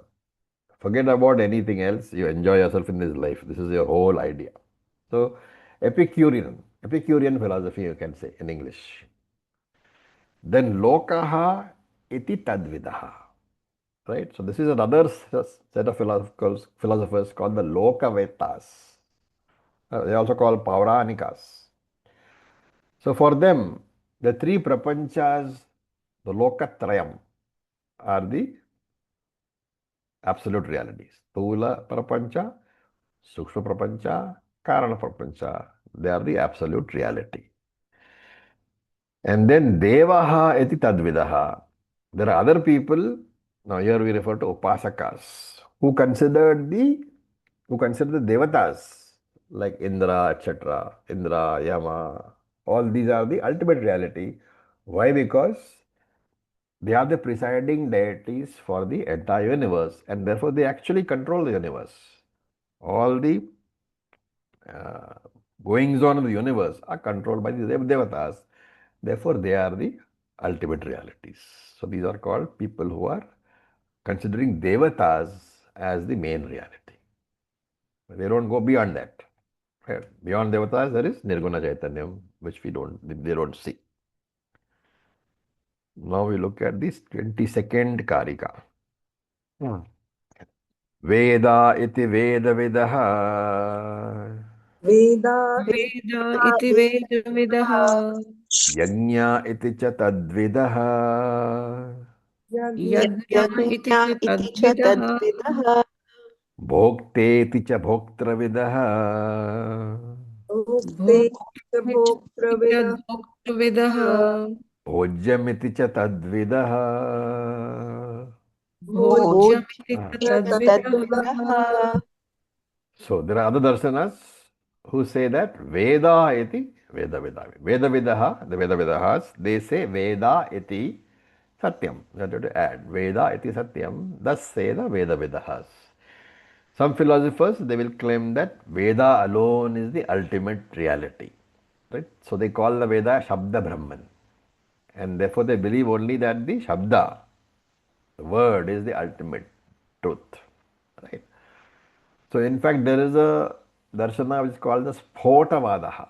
Forget about anything else. You enjoy yourself in this life. This is your whole idea. So, Epicurean philosophy, you can say in English. Then Lokaha iti tadvidaha. Right? So, this is another set of philosophers called the Lokavetas. They also call Pauranikas. So, for them, the three prapanchas, the Lokatrayam, are the absolute realities. Stula prapancha, Sukshma prapancha, Karana prapancha. They are the absolute reality. And then Devaha iti tadvidaha. There are other people, now here we refer to Upasakas, who consider the Devatas like Indra, etc., Indra, Yama, all these are the ultimate reality. Why? Because they are the presiding deities for the entire universe and therefore they actually control the universe. All the uh, goings on of the universe are controlled by the Devatas. Therefore, they are the ultimate realities. So, these are called people who are considering devatas as the main reality. They don't go beyond that. Right? Beyond devatas, there is Nirguna Chaitanyam, which they don't see. Now we look at this 22nd Karika. Veda iti Veda Vidaha Veda वेद इति वेदविदः Yajna iti cha Tadvidaha यज्ञ इति यज्ञा च इति च तद्विदः तद्विदः Bhokte cha Bhoktravidaha Bhukte भोक्तृ Bhoktravidah भोक्तृविदः Bhojyamiti cha Tadvidaha. भोज्यमिति च भोज्यमिति च तद्विदः तद्विदः So there are other darsanas who say that Veda iti Veda Veda. Veda Vidaha, the Veda Vidahas, they say Veda iti Satyam. You have to add Veda iti Satyam. Thus say the Veda Vidahas. Some philosophers they will claim that Veda alone is the ultimate reality. Right? So they call the Veda Shabda Brahman. And therefore they believe only that the Shabda, the word, is the ultimate truth. Right? So in fact there is a darshana which is called the Spotavadaha.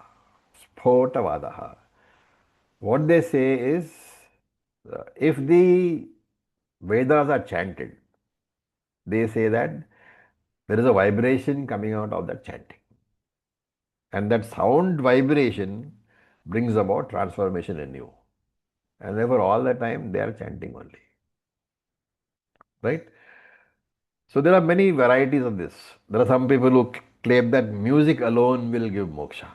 Spotavadaha. What they say is if the Vedas are chanted, they say that there is a vibration coming out of that chanting. And that sound vibration brings about transformation in you. And therefore all the time they are chanting only. Right? So there are many varieties of this. There are some people who claim that music alone will give moksha.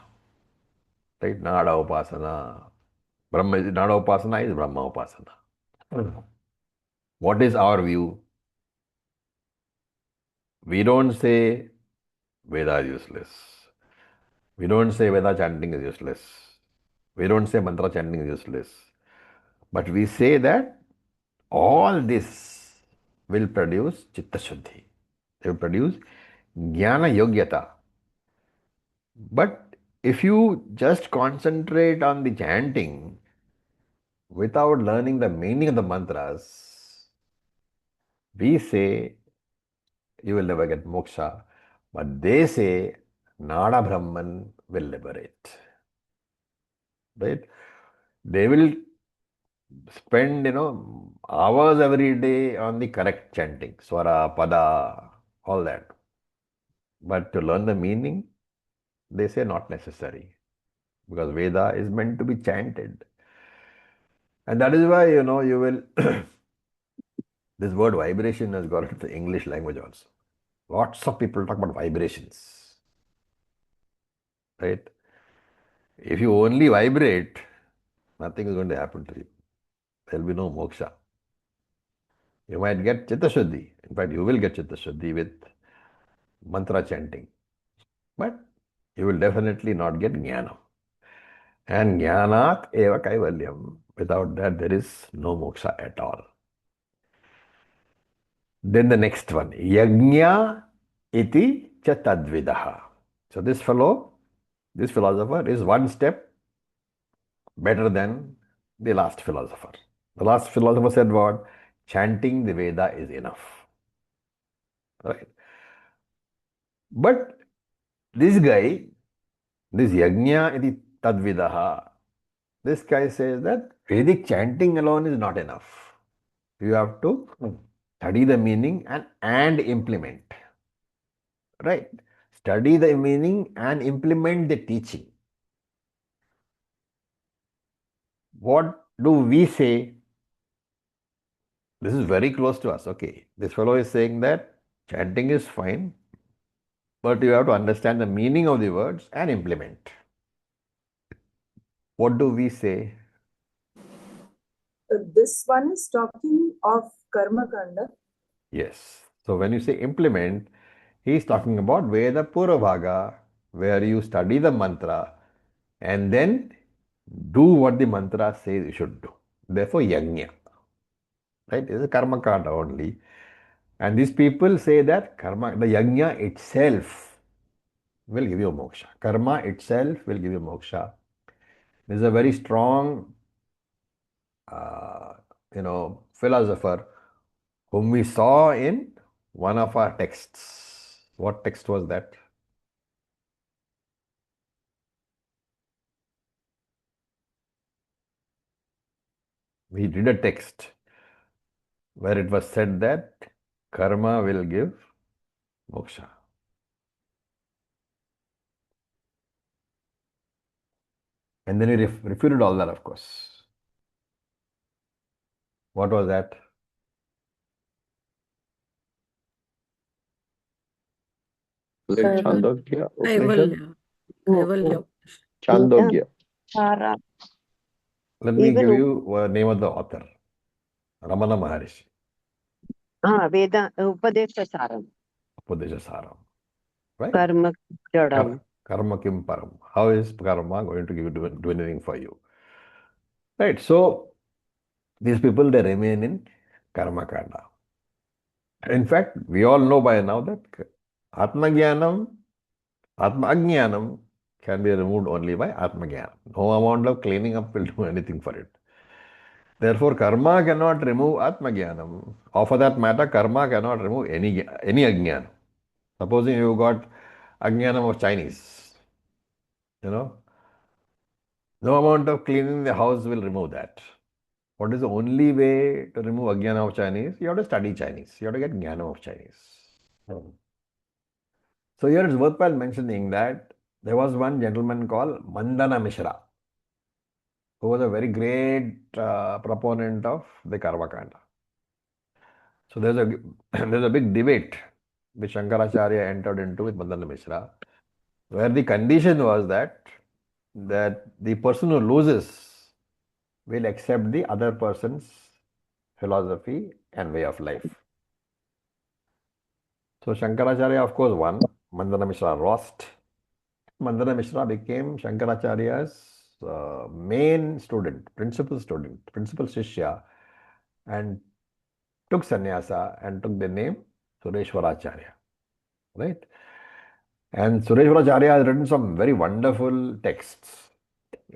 Right? Nada upasana. Nada upasana is Brahma upasana. What is our view? We don't say Veda is useless. We don't say Veda chanting is useless. We don't say mantra chanting is useless. But we say that all this will produce Chitta Shuddhi. They will produce Jnana Yogyata. But if you just concentrate on the chanting without learning the meaning of the mantras, we say you will never get moksha. But they say Nada Brahman will liberate. Right? They will spend, hours every day on the correct chanting, swara, pada, all that. But to learn the meaning, they say not necessary. Because Veda is meant to be chanted. And that is why, you will, this word vibration has got into the English language also. Lots of people talk about vibrations. Right? If you only vibrate, nothing is going to happen to you. There will be no moksha. You might get Chitta Shuddhi. In fact, you will get Chitta Shuddhi with mantra chanting. But you will definitely not get Jnana. And Jnanat eva kaivalyam. Without that, there is no moksha at all. Then the next one, Yajna iti cha tadvidaha. So this philosopher is one step better than the last philosopher. The last philosopher said what? Chanting the Veda is enough. Right? But this guy, this Yajna iti tadvidaha, this guy says that Vedic chanting alone is not enough. You have to study the meaning and implement. Right? Study the meaning and implement the teaching. What do we say? This is very close to us. Okay. This fellow is saying that chanting is fine, but you have to understand the meaning of the words and implement. What do we say? This one is talking of Karma Kanda. Yes. So when you say implement, he is talking about Veda Purabhaga, where you study the mantra and then do what the mantra says you should do. Therefore, yajna. Right? It's a karma kanda only. And these people say that karma, the yajna itself will give you moksha. Karma itself will give you moksha. There's a very strong, philosopher whom we saw in one of our texts. What text was that? We did a text where it was said that karma will give moksha. And then we refuted all that, of course. What was that? Was it Chandogya Upanishad? Kaivalya. Kaivalya. Chandogya. Sara. Let me Even give you the name of the author. Ramana Maharishi, Veda Upadesha Saram. Upadesha Saram. Right? Karma Jadam. Karma kim param. How is karma going to do anything for you? Right. So these people, they remain in karma kanda. In fact, we all know by now that Atma Jnanam, Atma Ajnanam can be removed only by Atma Jnanam. No amount of cleaning up will do anything for it. Therefore, karma cannot remove Atma Jnanam. Or for that matter, karma cannot remove any Ajnanam. Supposing you got Ajnanam of Chinese, no amount of cleaning the house will remove that. What is the only way to remove Ajnana of Chinese? You have to study Chinese. You have to get Jnana of Chinese. So here it's worthwhile mentioning that there was one gentleman called Mandana Mishra, who was a very great proponent of the Karmakanda. So there's a there's a big debate which Shankaracharya entered into with Mandana Mishra, where the condition was that the person who loses will accept the other person's philosophy and way of life. So Shankaracharya, of course, won. Mandana Mishra lost. Mandana Mishra became Shankaracharya's main student, principal Shishya, and took sannyasa and took the name Sureshwaracharya. Right? And Sureshwaracharya has written some very wonderful texts.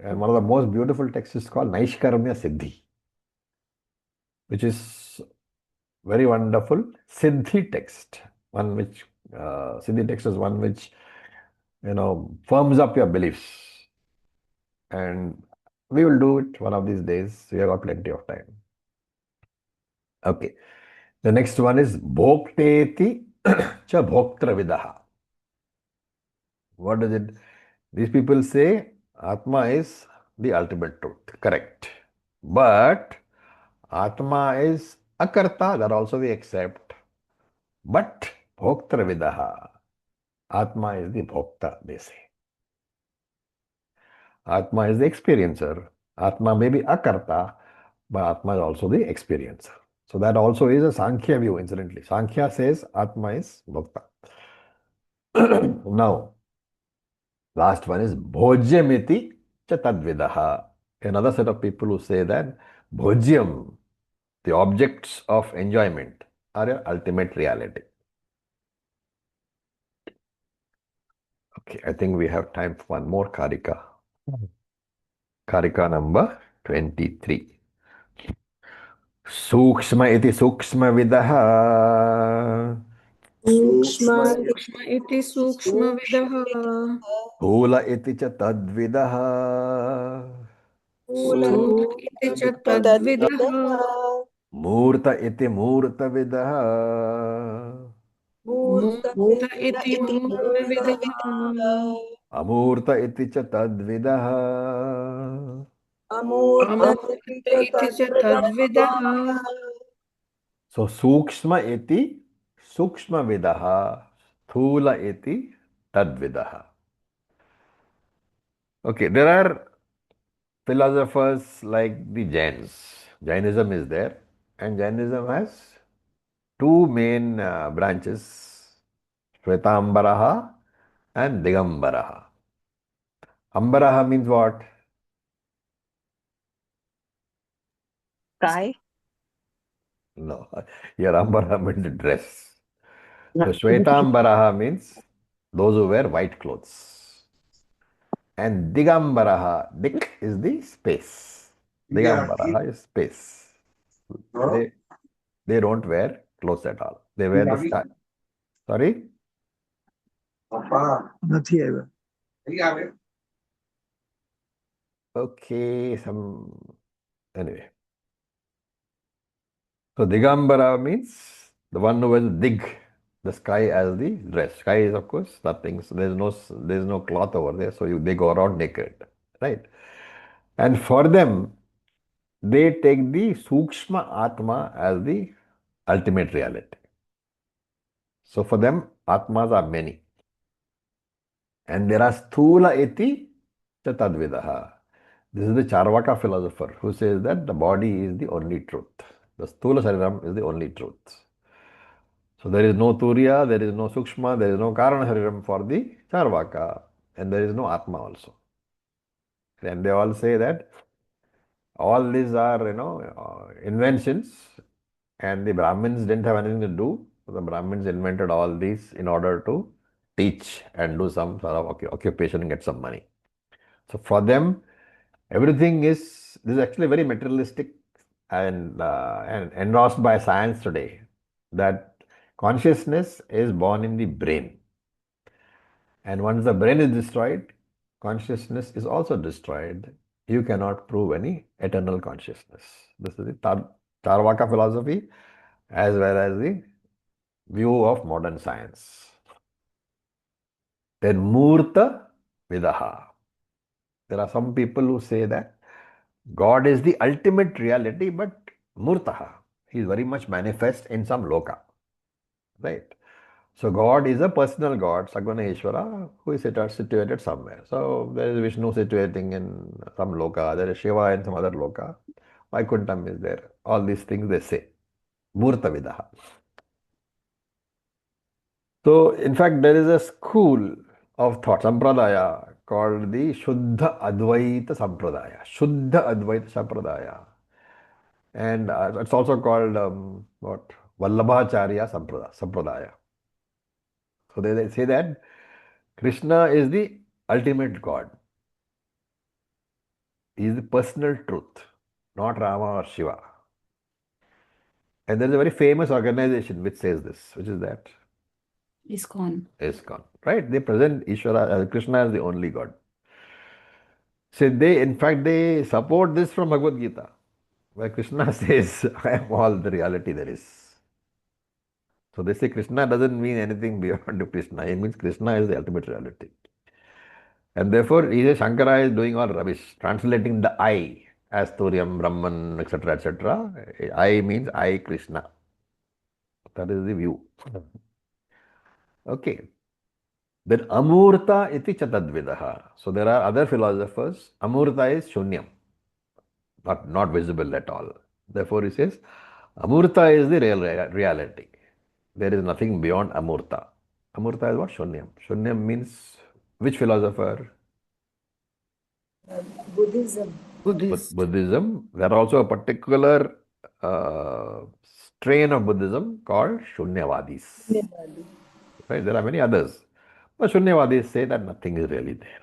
And one of the most beautiful texts is called Naishkarmya Siddhi, which is very wonderful Siddhi text. One which Siddhi text is one which firms up your beliefs. And we will do it one of these days. We have got plenty of time. Okay. The next one is Bhokteti cha Bhoktra Vidaha. What is it? These people say Atma is the ultimate truth. Correct. But Atma is Akarta, that also we accept. But Bhoktra Vidaha, Atma is the Bhokta, they say. Atma is the experiencer. Atma may be Akarta, but Atma is also the experiencer. So that also is a Sankhya view, incidentally. Sankhya says Atma is Bhokta. Now, last one is Bhojyamiti cha tadvidaha. Another set of people who say that Bhojyam, the objects of enjoyment, are your ultimate reality. Okay, I think we have time for one more Karika. Karika number 23. Sukshma iti sukshma vidaha. Sukshma Sukshma iti sukshma vidaha. Thula iti cha tadvidaha. Sthula iti cha tadvidaha. Murta iti murta vidaha. Murta iti murta vidaha. Amurta iti cha tadvidaha. Amurta iti cha tadvidaha. So sukshma iti sukshma vidaha. Thula iti tadvidaha. Okay, there are philosophers like the Jains. Jainism is there, and Jainism has two main branches, Shvetambaraha and Digambaraha. Ambaraha means what? Sky. No, here Ambaraha means dress. So Shvetambaraha means those who wear white clothes. And Digambaraha, Dik is the space. Digambaraha is space. They don't wear clothes at all. They wear the style. Sorry? નથી આવ્યા. Okay, anyway. So Digambara means the one who will dig the sky as the dress. Sky is of course nothing. So there's no cloth over there. So they go around naked. Right? And for them, they take the Sukshma Atma as the ultimate reality. So for them, Atmas are many. And there are Sthula Iti Chatadvidaha. This is the Charvaka philosopher who says that the body is the only truth. The Sthula Shariram is the only truth. So there is no Turiya, there is no Sukshma, there is no Karana Shariram for the Charvaka, and there is no Atma also. And they all say that all these are, inventions, and the Brahmins didn't have anything to do. So the Brahmins invented all these in order to teach and do some sort of occupation and get some money. So for them, everything this is actually very materialistic and endorsed by science today, that consciousness is born in the brain. And once the brain is destroyed, consciousness is also destroyed. You cannot prove any eternal consciousness. This is the Charvaka philosophy as well as the view of modern science. Then Murta Vidaha. There are some people who say that God is the ultimate reality, but Murtaha. He is very much manifest in some loka. Right? So God is a personal God, Saguna Ishvara, who is situated somewhere. So there is Vishnu situating in some loka, there is Shiva in some other loka, Vaikuntham is there. All these things they say. Murta Vidaha. So, in fact, there is a school of thought, Sampradaya, called the Shuddha Advaita Sampradaya. Shuddha Advaita Sampradaya. And it's also called, what? Vallabhacharya Sampradaya. So, they say that Krishna is the ultimate God. He is the personal truth, not Rama or Shiva. And there is a very famous organization which says this, which is that? ISKCON. ISKCON. Right? They present Ishvara, Krishna as the only God. So in fact, they support this from Bhagavad Gita, where Krishna says, I am all the reality there is. So they say Krishna doesn't mean anything beyond Krishna. It means Krishna is the ultimate reality. And therefore, he says Shankara is doing all rubbish, translating the I as Turyam, Brahman, etc., etc. I means I, Krishna. That is the view. Okay. Then Amurta iti Chatadvidaha. So there are other philosophers. Amurta is Shunyam, not visible at all. Therefore, he says Amurta is the real reality. There is nothing beyond Amurta. Amurta is what? Shunyam. Shunyam means which philosopher? Buddhism. Buddhist. Buddhism. There are also a particular strain of Buddhism called Shunyavadis. Nirvana. Right? There are many others. But Shunyavadis say that nothing is really there.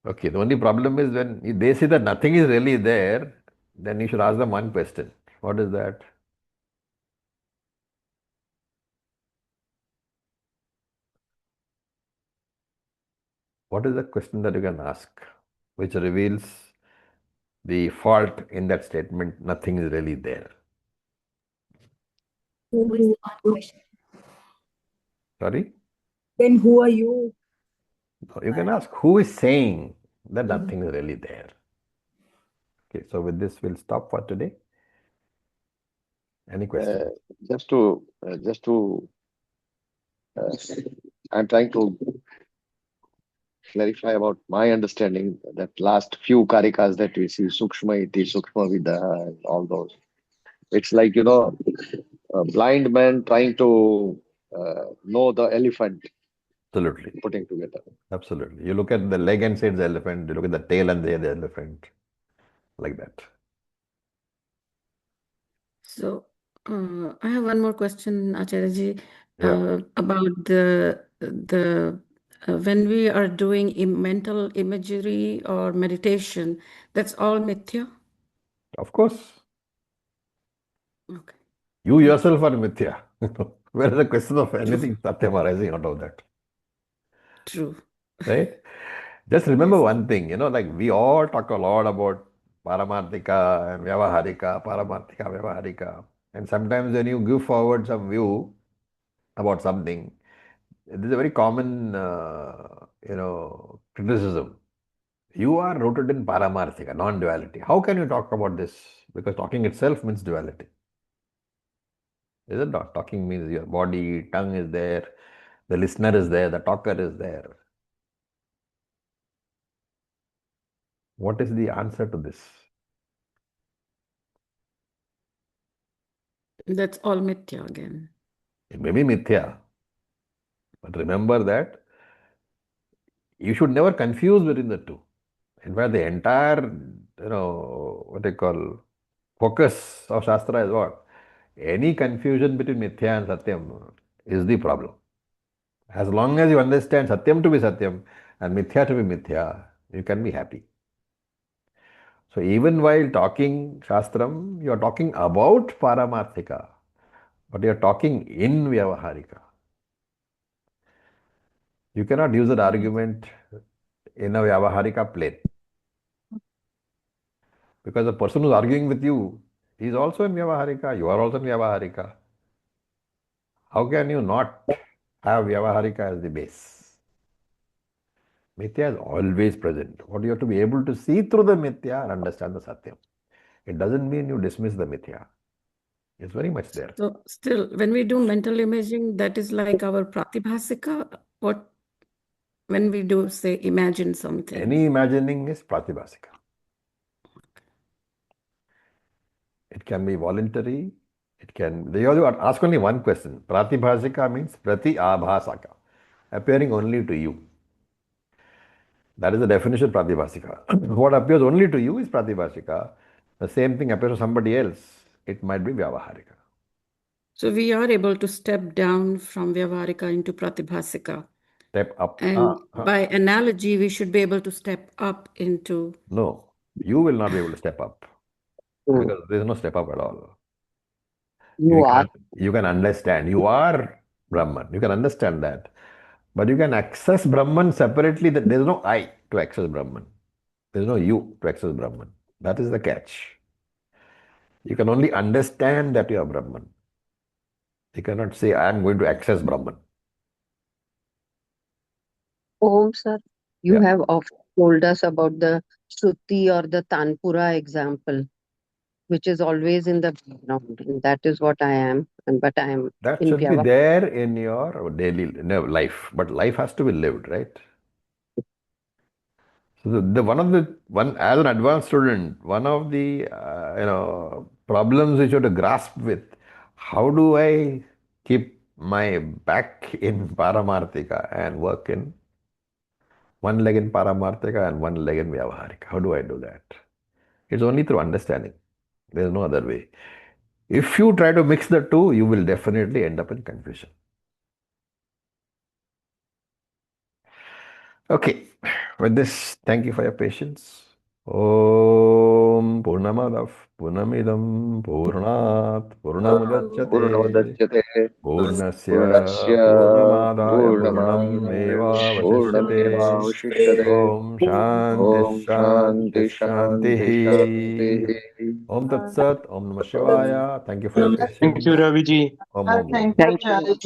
Okay, the only problem is when they say that nothing is really there, then you should ask them one question. What is that? What is the question that you can ask which reveals the fault in that statement, nothing is really there? Sorry? Then who are you? You can ask who is saying that nothing is really there. Okay, so with this we'll stop for today. Any questions? Just to, I'm trying to clarify about my understanding that last few karikas that we see, Sukshma Iti, Sukshma Vidaha, and all those. It's like, a blind man trying to know the elephant, Absolutely. putting together. Absolutely. You look at the leg and say it's the elephant. You look at the tail and say the elephant. Like that. So I have one more question, Acharyaji, Yeah. about the when we are doing mental imagery or meditation, that's all mithya. Of course. Okay. You yourself are mithya. Where is the question of anything satyam arising out of that? True. Right? Just remember Yes. one thing, like we all talk a lot about paramarthika and paramarthika, vyavaharika. And sometimes when you give forward some view about something, this is a very common, criticism. You are rooted in paramarthika, non-duality. How can you talk about this? Because talking itself means duality. Is it not? Talking means your body, tongue is there, the listener is there, the talker is there. What is the answer to this? That's all mithya again. It may be mithya, but remember that you should never confuse between the two. In fact, the entire, what they call focus of Shastra is what? Any confusion between mithya and satyam is the problem. As long as you understand satyam to be satyam and mithya to be mithya, you can be happy. So even while talking Shastram, you are talking about Paramarthika, but you are talking in Vyavaharika. You cannot use that argument in a Vyavaharika plane. Because the person who's arguing with you is also in Vyavaharika, you are also in Vyavaharika. How can you not have Vyavaharika as the base? Mithya is always present. What you have to be able to see through the Mithya and understand the Satyam. It doesn't mean you dismiss the Mithya. It's very much there. So still, when we do mental imaging, that is like our pratibhasika. What when we do say imagine something? Any imagining is Pratibhasika. It can be voluntary. They all ask only one question. Pratibhasika means Prati Abhasaka, appearing only to you. That is the definition of Pratibhasika. What appears only to you is Pratibhasika. The same thing appears to somebody else. It might be Vyavaharika. So we are able to step down from Vyavaharika into Pratibhasika. Step up. And by analogy, we should be able to step up into. No, you will not be able to step up Hmm. because there is no step up at all. You are. You can understand. You are Brahman. You can understand that. But you can access Brahman separately. That there is no I to access Brahman. There is no you to access Brahman. That is the catch. You can only understand that you are Brahman. You cannot say, I am going to access Brahman. Om, sir, you Yeah. have often told us about the Shruti or the Tanpura example, which is always in the background. And that is what I am. But I am That in should be Vyava. there in your daily life. But life has to be lived, right? So one as an advanced student, one of the problems which you have to grasp with, how do I keep my back in Paramarthika and work in one leg in Paramarthika and one leg in Vyavaharika? How do I do that? It's only through understanding. There is no other way. If you try to mix the two, you will definitely end up in confusion. Okay, with this, thank you for your patience. Om Purnamadav Purnamidam Purnat Purnamudachyate पूर्णमुदच्यते पूर्णस्य Purnasya Purnamadaya पूर्णमादाय Purnameva Vasishyate पूर्णमेवावशिष्यते Om Shanti ॐ Shanti शान्ति शान्ति Shanti शान्तिः Om Tat Sat Om Namah Shivaya. Thank you for your Thank patience. you, Raviji. Om Om Om. Thank you.